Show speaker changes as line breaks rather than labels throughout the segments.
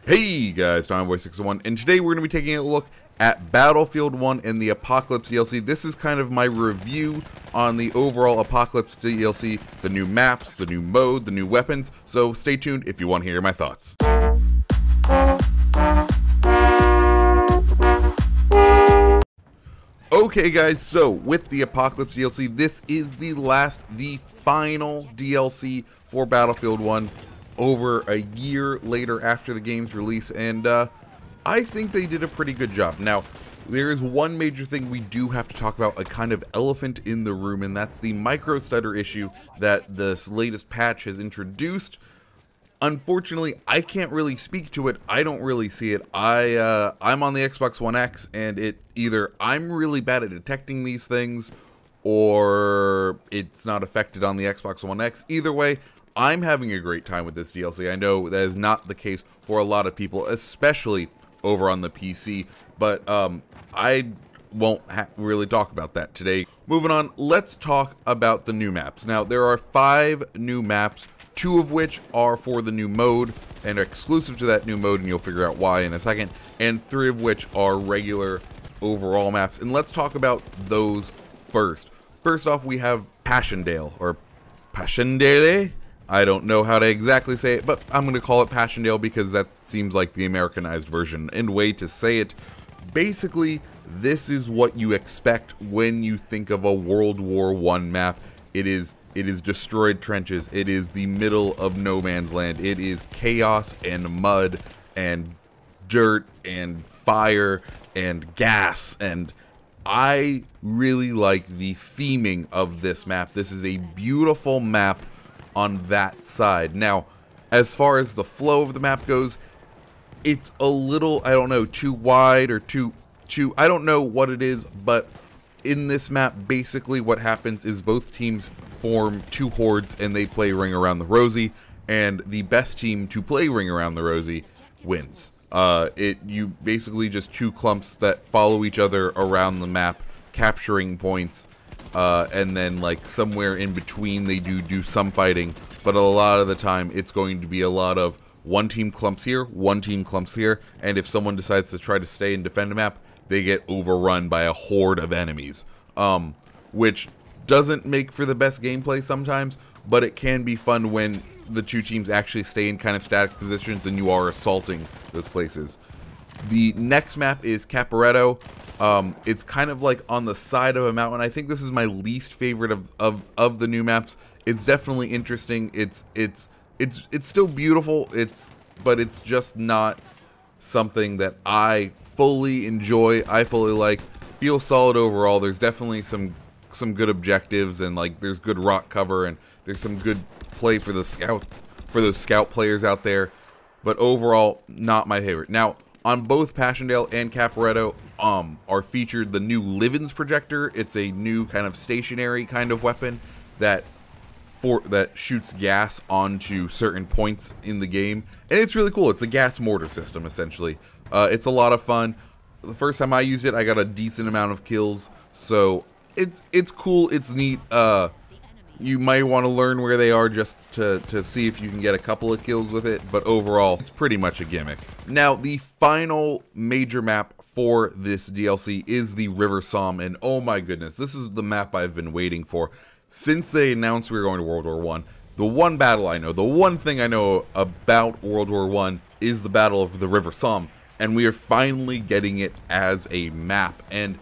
Hey guys, Boy601, and today we're going to be taking a look at Battlefield 1 and the Apocalypse DLC. This is kind of my review on the overall Apocalypse DLC, the new maps, the new mode, the new weapons, so stay tuned if you want to hear my thoughts. Okay guys, so with the Apocalypse DLC, this is the final DLC for Battlefield 1. Over a year later after the game's release, and I think they did a pretty good job. Now, there is one major thing we do have to talk about, a kind of elephant in the room, and that's the micro stutter issue that this latest patch has introduced. Unfortunately, I can't really speak to it. I don't really see it. I'm on the Xbox One X, and it either I'm really bad at detecting these things, or it's not affected on the Xbox One X. Either way, I'm having a great time with this DLC. I know that is not the case for a lot of people, especially over on the PC, but I won't really talk about that today. Moving on, let's talk about the new maps. Now, there are 5 new maps, 2 of which are for the new mode and are exclusive to that new mode, and you'll figure out why in a second, and 3 of which are regular overall maps. And let's talk about those first. First off, we have Passchendaele, or Passchendaele? I don't know how to exactly say it, but I'm going to call it Passchendaele because that seems like the Americanized version and way to say it. Basically, this is what you expect when you think of a World War I map. It is destroyed trenches. It is the middle of no man's land. It is chaos and mud and dirt and fire and gas, and I really like the theming of this map. This is a beautiful map on that side. Now, as far as the flow of the map goes, it's a little, I don't know, too wide or too I don't know what it is, but in this map, basically what happens is both teams form 2 hordes and they play Ring Around the Rosie, and the best team to play Ring Around the Rosie wins. You basically just 2 clumps that follow each other around the map, capturing points, and then like somewhere in between they do some fighting, but a lot of the time it's going to be a lot of 1 team clumps here, 1 team clumps here, and if someone decides to try to stay and defend a map, they get overrun by a horde of enemies, which doesn't make for the best gameplay sometimes, but it can be fun when the 2 teams actually stay in kind of static positions and you are assaulting those places. The next map is Caporetto. It's kind of like on the side of a mountain. I think this is my least favorite of the new maps. It's definitely interesting. It's still beautiful. But it's just not something that I fully enjoy. I fully like. Feels solid overall. There's definitely some good objectives, and like there's good rock cover, and there's some good play for those scout players out there. But overall, not my favorite. Now, on both Passchendaele and Caporetto are featured the new Livens Projector. It's a new kind of stationary kind of weapon that shoots gas onto certain points in the game, and it's really cool. It's a gas mortar system essentially. It's a lot of fun. The first time I used it, I got a decent amount of kills, so it's cool. It's neat. You might want to learn where they are just to see if you can get a couple of kills with it, but overall, it's pretty much a gimmick. Now, the final major map for this DLC is the River Somme, and oh my goodness, this is the map I've been waiting for. Since they announced we were going to World War I, the one battle I know, the one thing I know about World War I is the Battle of the River Somme, and we are finally getting it as a map, and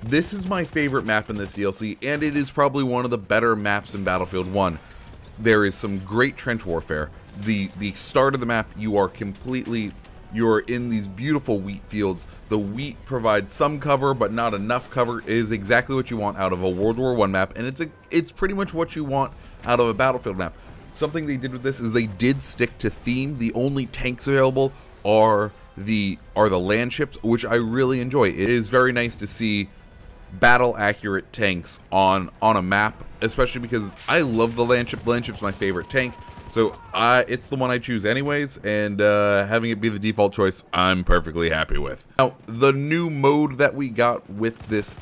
this is my favorite map in this DLC, and it is probably one of the better maps in Battlefield 1. There is some great trench warfare. The start of the map, you're in these beautiful wheat fields. The wheat provides some cover, but not enough cover. It is exactly what you want out of a World War I map, and it's pretty much what you want out of a Battlefield map. Something they did with this is they did stick to theme. The only tanks available are the land ships, which I really enjoy. It is very nice to see battle accurate tanks on a map, especially because I love the land ship. The land ship's my favorite tank, so it's the one I choose anyways, and having it be the default choice, I'm perfectly happy with. Now, the new mode that we got with this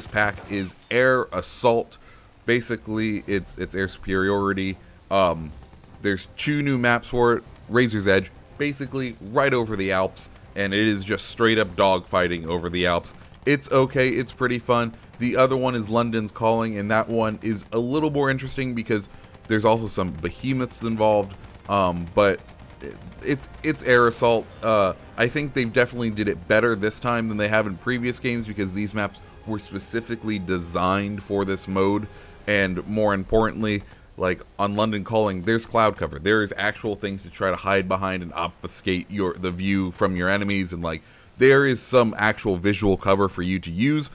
pack is Air Assault. Basically, it's air superiority. There's 2 new maps for it: Razor's Edge, basically right over the Alps, and it is just straight up dogfighting over the Alps. It's okay, it's pretty fun. The other one is London's Calling, and that one is a little more interesting because there's also some behemoths involved, but it's air assault. I think they've definitely did it better this time than they have in previous games because these maps were specifically designed for this mode, and more importantly, like on London Calling, there's cloud cover. There's actual things to try to hide behind and obfuscate the view from your enemies, and like there is some actual visual cover for you to use.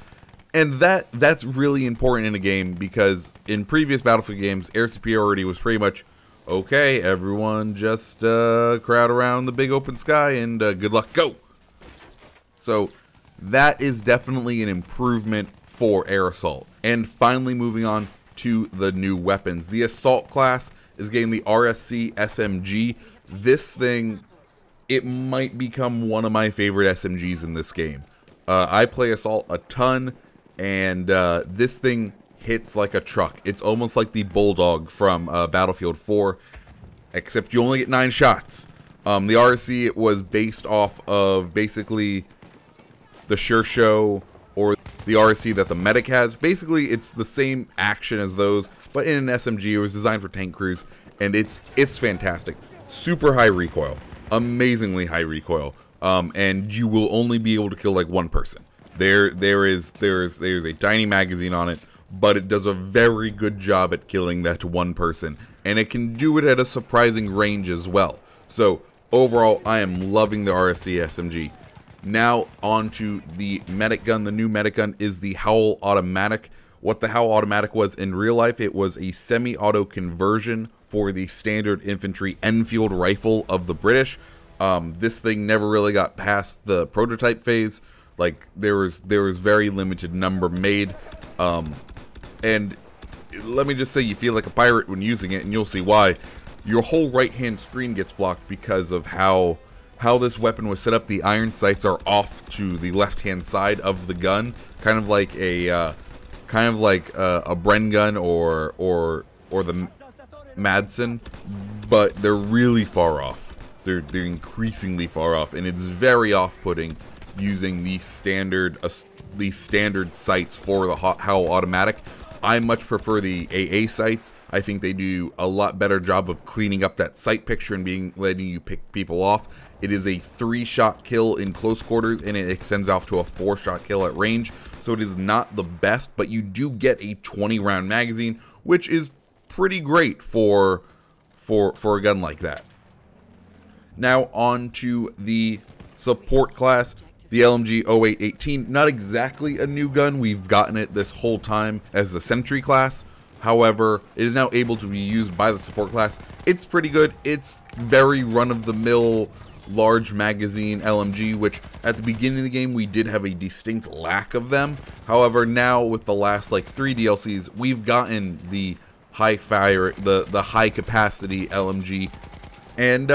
And that's really important in a game because in previous Battlefield games, air superiority was pretty much, okay, everyone just crowd around the big open sky and good luck, go! So that is definitely an improvement for air assault. And finally moving on to the new weapons. The assault class is getting the Rsc Smg. This thing, it might become one of my favorite SMGs in this game. I play assault a ton, and this thing hits like a truck. It's almost like the Bulldog from Battlefield 4, except you only get 9 shots. The Rsc, it was based off of basically the Sure Show or the Rsc that the medic has. Basically, it's the same action as those, but in an SMG. It was designed for tank crews, and it's fantastic. Super high recoil, amazingly high recoil, and you will only be able to kill like one person. There's a tiny magazine on it, but it does a very good job at killing that one person, and it can do it at a surprising range as well. So overall, I am loving the Rsc SMG. Now on to the medic gun. The new medic gun is the Howl Automatic. What the Howl Automatic was in real life, it was a semi-auto conversion for the standard infantry Enfield rifle of the British. This thing never really got past the prototype phase. Like there was very limited number made, and let me just say, you feel like a pirate when using it, and you'll see why. Your whole right-hand screen gets blocked because of how this weapon was set up. The iron sights are off to the left-hand side of the gun, kind of like a Bren gun or the Madsen, but they're really far off. They're increasingly far off, and it's very off-putting using the standard sights for the Howl Automatic. I much prefer the AA sights. I think they do a lot better job of cleaning up that sight picture and letting you pick people off. It is a 3-shot kill in close quarters, and it extends off to a 4-shot kill at range. So it is not the best, but you do get a 20-round magazine, which is pretty great for a gun like that. Now on to the support class. The LMG 0818, not exactly a new gun. We've gotten it this whole time as a sentry class. However, it is now able to be used by the support class. It's pretty good. It's very run-of-the-mill large magazine LMG, which at the beginning of the game we did have a distinct lack of them. However, now with the last like 3 DLCs, we've gotten the high fire, the high capacity LMG. And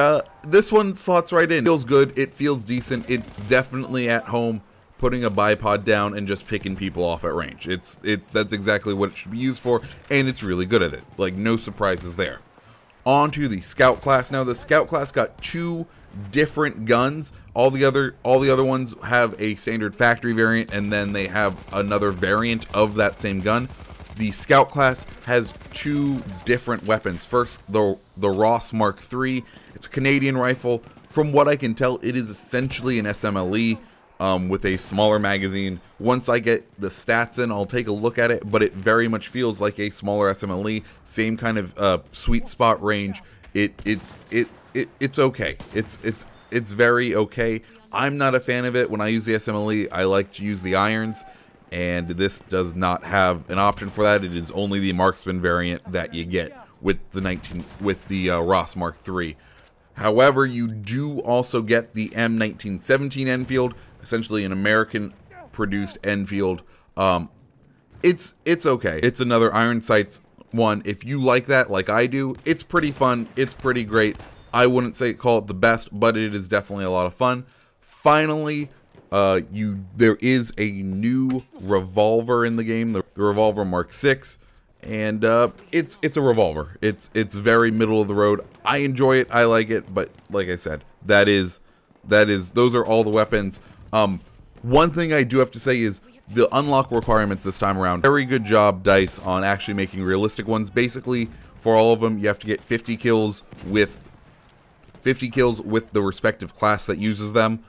this one slots right in. It feels good. It feels decent. It's definitely at home putting a bipod down and just picking people off at range. That's exactly what it should be used for, and it's really good at it. Like, no surprises there. On to the Scout class. Now, the Scout class got 2 different guns. All the other ones have a standard factory variant, and then they have another variant of that same gun. The Scout class has 2 different weapons. First, the Revolver Mark 3. It's a Canadian rifle. From what I can tell, it is essentially an SMLE with a smaller magazine. Once I get the stats in, I'll take a look at it, but it very much feels like a smaller SMLE. Same kind of sweet spot range. It's okay. It's very okay. I'm not a fan of it. When I use the SMLE, I like to use the irons, and this does not have an option for that. It is only the marksman variant that you get with the Ross Mark III. However, you do also get the M1917 Enfield, essentially an American-produced Enfield. It's okay. It's another iron sights one. If you like that, like I do, it's pretty fun. It's pretty great. I wouldn't say call it the best, but it is definitely a lot of fun. Finally, there is a new revolver in the game, the Revolver Mark Six, and it's a revolver. It's very middle of the road. I enjoy it, I like it, but like I said, those are all the weapons. One thing I do have to say is the unlock requirements this time around. Very good job, DICE, on actually making realistic ones. Basically, for all of them, you have to get 50 kills with the respective class that uses them.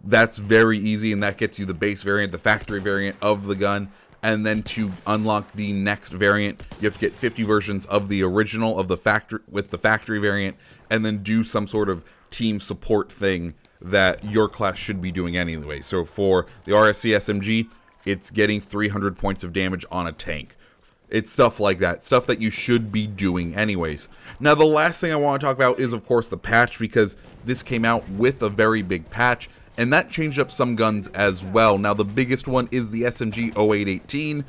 That's very easy, and that gets you the base variant, the factory variant of the gun. And then to unlock the next variant, you have to get 50 versions of the original of the factory variant, and then do some sort of team support thing that your class should be doing anyway. So for the Rsc Smg, it's getting 300 points of damage on a tank. It's stuff like that, stuff that you should be doing anyways. Now, the last thing I want to talk about is, of course, the patch, because this came out with a very big patch, and that changed up some guns as well. Now, the biggest one is the SMG 0818.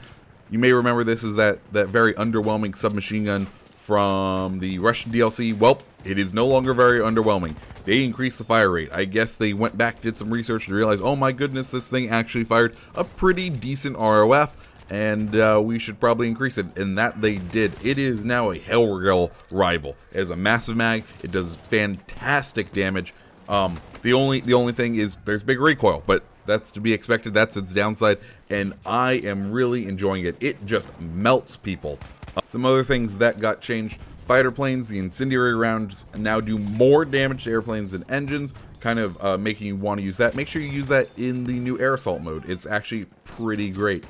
You may remember this is that very underwhelming submachine gun from the Russian DLC. Well, it is no longer very underwhelming. They increased the fire rate. I guess they went back, did some research, and realized, oh my goodness, this thing actually fired a pretty decent ROF, and we should probably increase it, and that they did. It is now a Hellrail rival. It has a massive mag. It does fantastic damage. The only thing is there's big recoil, but that's to be expected. That's its downside, and I am really enjoying it. It just melts people. Some other things that got changed: fighter planes, the incendiary rounds now do more damage to airplanes and engines, kind of making you want to use that. Make sure you use that in the new air assault mode. It's actually pretty great.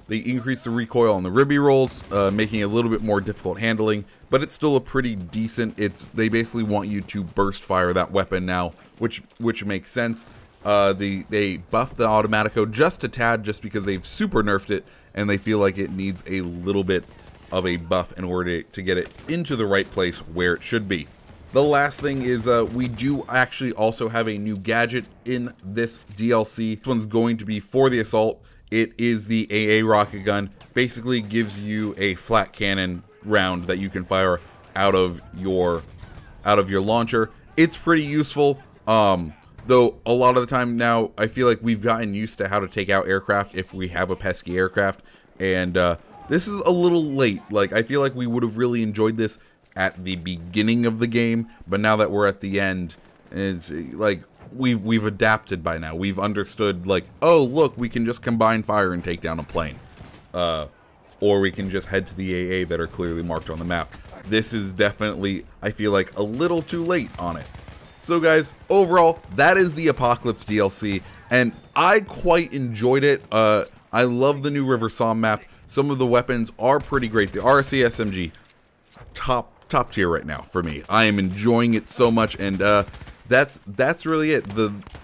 They increase the recoil on the ribby rolls, making it a little bit more difficult handling, but it's still a pretty decent. They basically want you to burst fire that weapon now, which makes sense. They buffed the Automatico just a tad, just because they've super nerfed it, and they feel like it needs a little bit of a buff in order to get it into the right place where it should be. The last thing is we do actually also have a new gadget in this DLC. This one's going to be for the assault. It is the AA rocket gun. Basically gives you a flat cannon round that you can fire out of your launcher. It's pretty useful. Though a lot of the time now, I feel like we've gotten used to how to take out aircraft if we have a pesky aircraft, and this is a little late. Like, I feel like we would have really enjoyed this at the beginning of the game, but now that we're at the end, it's like we've adapted by now. We've understood, like, oh look, we can just combine fire and take down a plane, or we can just head to the AA that are clearly marked on the map. This is definitely, I feel like, a little too late on it. So guys, overall, that is the Apocalypse DLC, and I quite enjoyed it. I love the new River Somme map. Some of the weapons are pretty great. The Rsc Smg, top tier right now for me. I am enjoying it so much, and that's really it.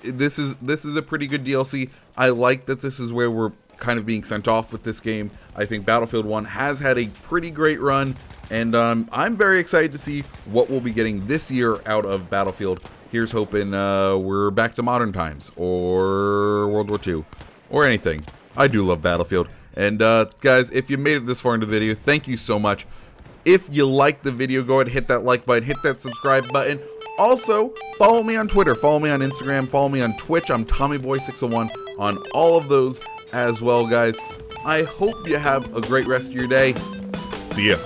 This is a pretty good DLC. I like that this is where we're kind of being sent off with this game. I think Battlefield 1 has had a pretty great run, and I'm very excited to see what we'll be getting this year out of Battlefield. Here's hoping we're back to modern times, or World War II, or anything. I do love Battlefield. And guys, if you made it this far into the video, thank you so much. If you liked the video, go ahead and hit that like button, hit that subscribe button. Also, follow me on Twitter, follow me on Instagram, follow me on Twitch. I'm TommyBoy601 on all of those as well, guys. I hope you have a great rest of your day. See ya.